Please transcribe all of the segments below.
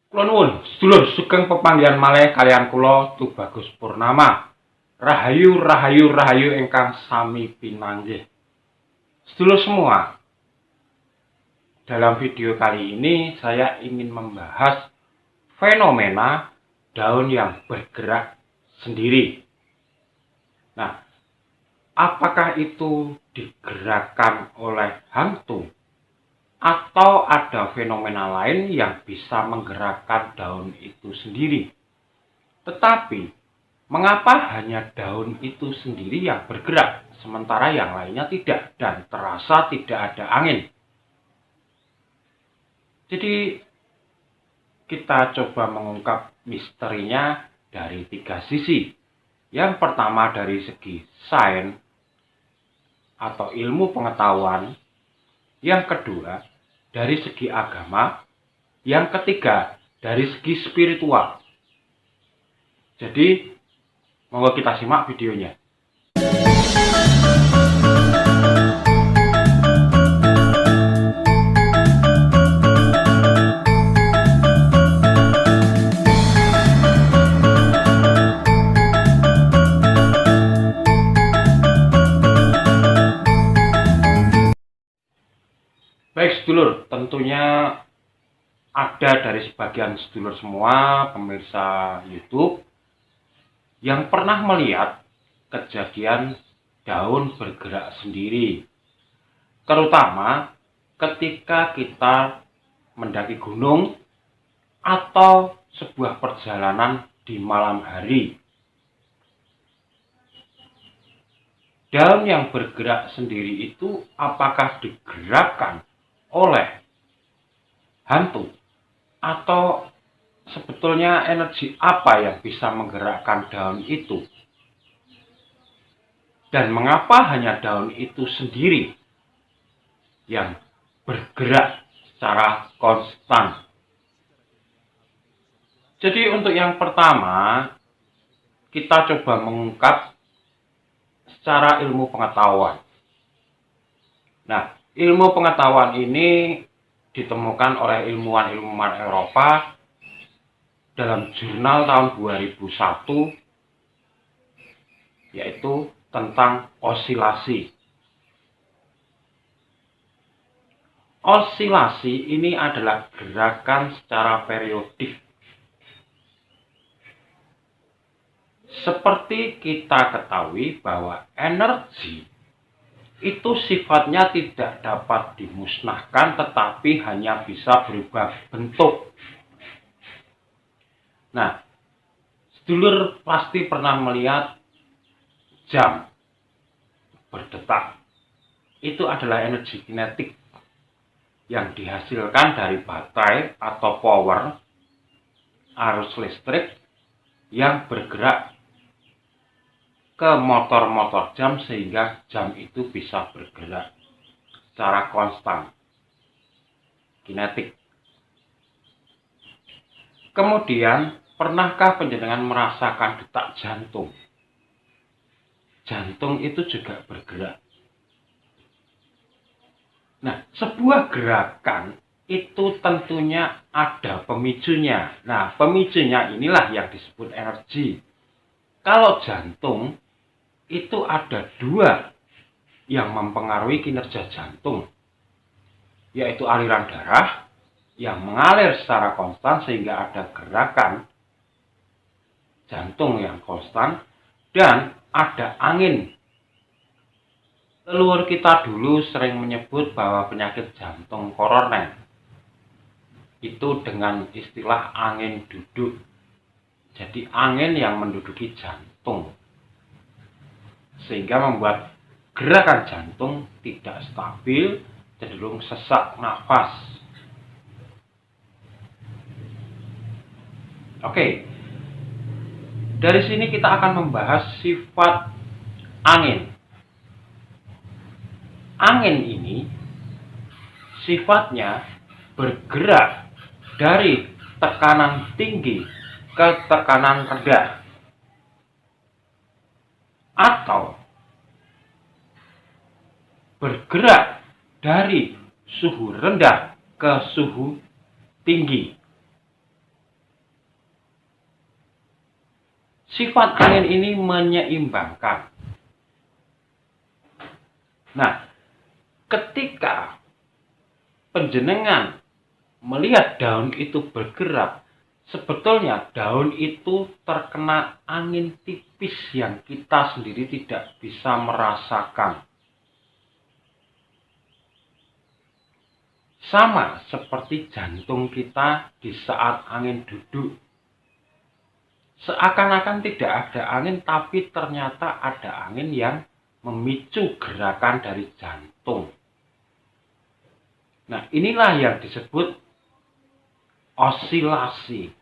Kula nuwun, sedulur sugeng pepanggihan malih kaliyan kula Tubagus Purnama. Rahayu, rahayu, rahayu ingkang sami pinanggih. Sedulur semua, dalam video kali ini saya ingin membahas fenomena daun yang bergerak sendiri. Nah, apakah itu digerakkan oleh hantu? Atau ada fenomena lain yang bisa menggerakkan daun itu sendiri? Tetapi, mengapa hanya daun itu sendiri yang bergerak, sementara yang lainnya tidak, dan terasa tidak ada angin? Jadi, kita coba mengungkap misterinya dari 3 sisi. Yang pertama dari segi sains atau ilmu pengetahuan. Yang kedua, dari segi agama. Yang ketiga, dari segi spiritual. Jadi, monggo kita simak videonya. Baik sedulur, tentunya ada dari sebagian sedulur semua pemirsa YouTube yang pernah melihat kejadian daun bergerak sendiri. Terutama ketika kita mendaki gunung atau sebuah perjalanan di malam hari. Daun yang bergerak sendiri itu apakah digerakkan oleh hantu? Atau sebetulnya energi apa yang bisa menggerakkan daun itu? Dan mengapa hanya daun itu sendiri yang bergerak secara konstan? Jadi untuk yang pertama, kita coba mengungkap secara ilmu pengetahuan. Nah, ilmu pengetahuan ini ditemukan oleh ilmuwan-ilmuwan Eropa dalam jurnal tahun 2001, yaitu tentang osilasi. Osilasi ini adalah gerakan secara periodik. Seperti kita ketahui bahwa energi itu sifatnya tidak dapat dimusnahkan, tetapi hanya bisa berubah bentuk. Nah, sedulur pasti pernah melihat jam berdetak. Itu adalah energi kinetik yang dihasilkan dari baterai atau power arus listrik yang bergerak ke motor-motor jam sehingga jam itu bisa bergerak secara konstan, kinetik. Kemudian, pernahkah panjenengan merasakan detak jantung? Jantung itu juga bergerak. Nah, sebuah gerakan itu tentunya ada pemicunya. Nah, pemicunya inilah yang disebut energi. Kalau jantung, itu ada 2 yang mempengaruhi kinerja jantung, yaitu aliran darah yang mengalir secara konstan sehingga ada gerakan jantung yang konstan, dan ada angin. Leluhur kita dulu sering menyebut bahwa penyakit jantung koroner itu dengan istilah angin duduk. Jadi angin yang menduduki jantung, sehingga membuat gerakan jantung tidak stabil, cenderung sesak nafas. Oke, dari sini kita akan membahas sifat angin. Angin ini sifatnya bergerak dari tekanan tinggi ke tekanan rendah, atau bergerak dari suhu rendah ke suhu tinggi. sifat angin ini menyeimbangkan. Nah, ketika panjenengan melihat daun itu bergerak, sebetulnya daun itu terkena angin tipis yang kita sendiri tidak bisa merasakan. Sama seperti jantung kita di saat angin duduk. Seakan-akan tidak ada angin, tapi ternyata ada angin yang memicu gerakan dari jantung. Nah, inilah yang disebut osilasi.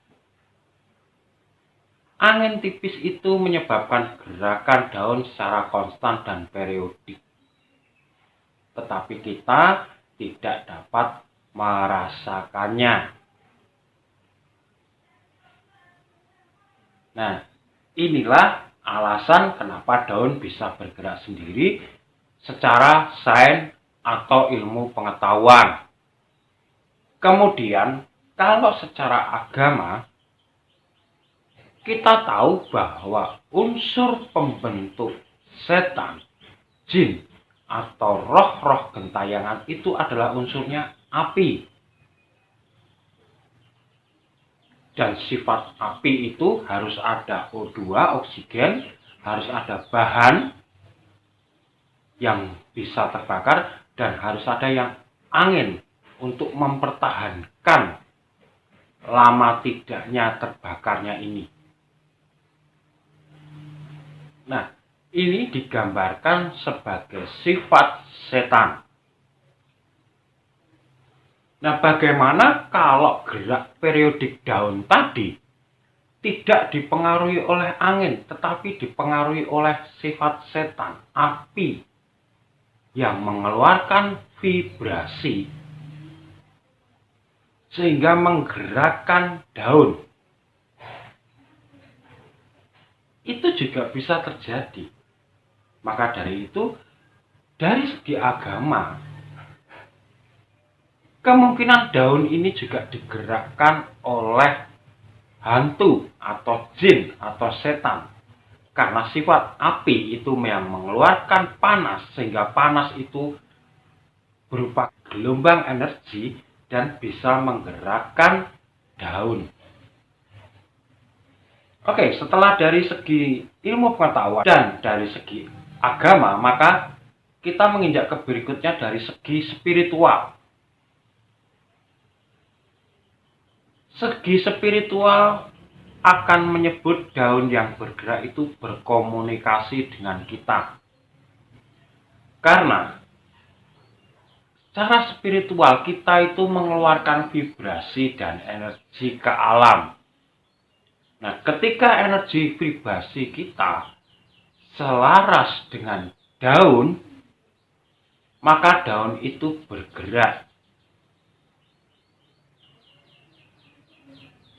Angin tipis itu menyebabkan gerakan daun secara konstan dan periodik. Tetapi kita tidak dapat merasakannya. Nah, inilah alasan kenapa daun bisa bergerak sendiri secara sains atau ilmu pengetahuan. Kemudian, kalau secara agama, kita tahu bahwa unsur pembentuk setan, jin, atau roh-roh gentayangan itu adalah unsurnya api. Dan sifat api itu harus ada O2, oksigen, harus ada bahan yang bisa terbakar, dan harus ada yang angin untuk mempertahankan lama tidaknya terbakarnya ini. Nah, ini digambarkan sebagai sifat setan. Nah, bagaimana kalau gerak periodik daun tadi tidak dipengaruhi oleh angin, tetapi dipengaruhi oleh sifat setan, api, yang mengeluarkan vibrasi sehingga menggerakkan daun? Itu juga bisa terjadi. Maka dari itu, dari segi agama, kemungkinan daun ini juga digerakkan oleh hantu atau jin atau setan. Karena sifat api itu yang mengeluarkan panas, sehingga panas itu berupa gelombang energi dan bisa menggerakkan daun. Oke, setelah dari segi ilmu pengetahuan dan dari segi agama, maka kita menginjak ke berikutnya dari segi spiritual. Segi spiritual akan menyebut daun yang bergerak itu berkomunikasi dengan kita. Karena secara spiritual kita itu mengeluarkan vibrasi dan energi ke alam. Nah, ketika energi vibrasi kita selaras dengan daun, maka daun itu bergerak.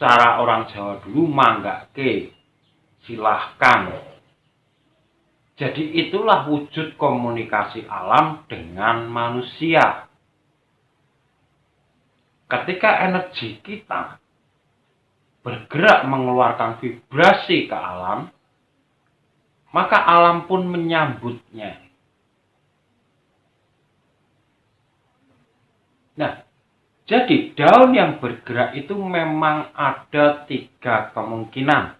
Cara orang Jawa dulu, manggake, silahkan. Jadi itulah wujud komunikasi alam dengan manusia. Ketika energi kita bergerak mengeluarkan vibrasi ke alam, maka alam pun menyambutnya. Nah, jadi daun yang bergerak itu memang ada 3 kemungkinan.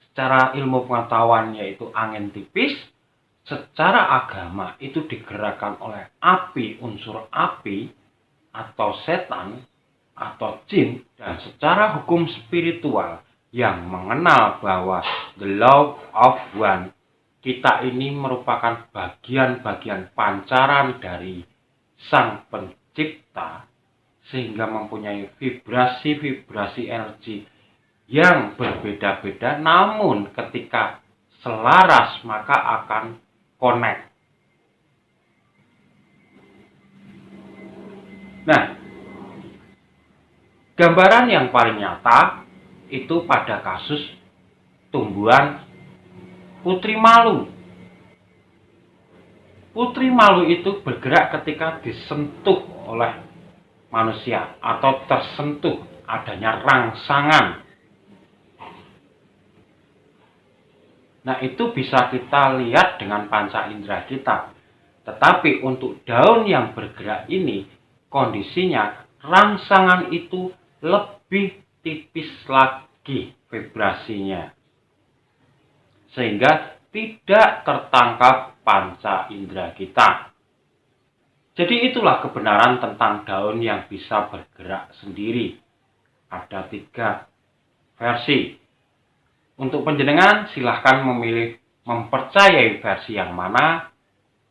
Secara ilmu pengetahuan yaitu angin tipis, secara agama itu digerakkan oleh api, unsur api, atau setan, atau jin, dan secara hukum spiritual yang mengenal bahwa the law of one, kita ini merupakan bagian-bagian pancaran dari sang pencipta, sehingga mempunyai vibrasi-vibrasi energi yang berbeda-beda, namun ketika selaras maka akan connect. Nah, gambaran yang paling nyata itu pada kasus tumbuhan putri malu. Putri malu itu bergerak ketika disentuh oleh manusia atau tersentuh adanya rangsangan. Nah, itu bisa kita lihat dengan panca indera kita. Tetapi untuk daun yang bergerak ini, kondisinya rangsangan itu lebih tipis lagi vibrasinya. Sehingga tidak tertangkap panca indera kita. Jadi itulah kebenaran tentang daun yang bisa bergerak sendiri. Ada 3 versi. Untuk panjenengan silahkan memilih mempercayai versi yang mana,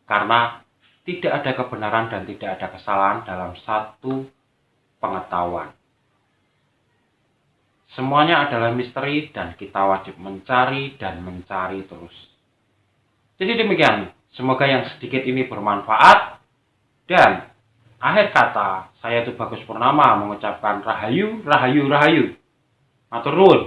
karena tidak ada kebenaran dan tidak ada kesalahan dalam satu pengetahuan. Semuanya adalah misteri dan kita wajib mencari dan mencari terus. Jadi demikian, semoga yang sedikit ini bermanfaat. Dan akhir kata, saya Tubagus Purnama mengucapkan rahayu, rahayu, rahayu. Matur nuwun.